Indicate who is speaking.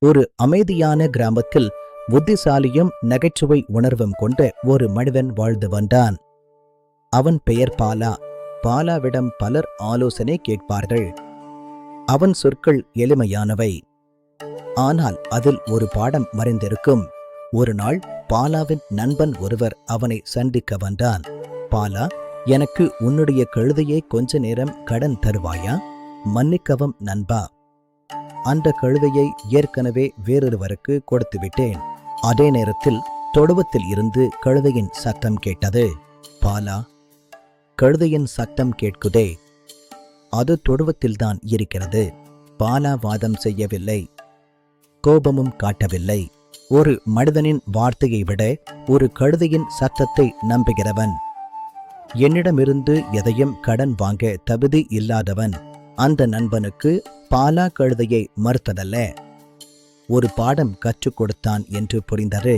Speaker 1: ஒரு அமைதியான கிராமத்தில் புத்திசாலியும் நகைச்சுவை உணர்வும் கொண்ட ஒரு மனிதன் வாழ்ந்து வந்தான். அவன் பெயர் பாலா. பாலாவிடம் பலர் ஆலோசனை கேட்பார்கள். அவன் சொற்கள் எளிமையானவை, ஆனால் அதில் ஒரு பாடம் மறைந்திருக்கும். ஒரு நாள் பாலாவின் நண்பன் ஒருவர் அவனை சந்திக்க வந்தான். பாலா, எனக்கு உன்னுடைய கழுதையை கொஞ்ச நேரம் கடன் தருவாயா? மன்னிக்கவும் நண்பா, அந்த கழுதையை ஏற்கனவே வேறொருவருக்கு கொடுத்து விட்டேன். அதே நேரத்தில் தொழுவத்தில் இருந்து கழுதையின் சத்தம் கேட்டது. பாலா, கழுதையின் சத்தம் கேட்குதே, அது தொழுவத்தில்தான் இருக்கிறது. பாலா வாதம் செய்யவில்லை, கோபமும் காட்டவில்லை. ஒரு மனிதனின் வார்த்தையை விட ஒரு கழுதையின் சத்தத்தை நம்புகிறவன், என்னிடமிருந்து எதையும் கடன் வாங்க தகுதி இல்லாதவன். அந்த நண்பனுக்கு பாலா கழுதையை மறுத்ததல்ல, ஒரு பாடம் கற்றுக் கொடுத்தான் என்று புரிந்தது.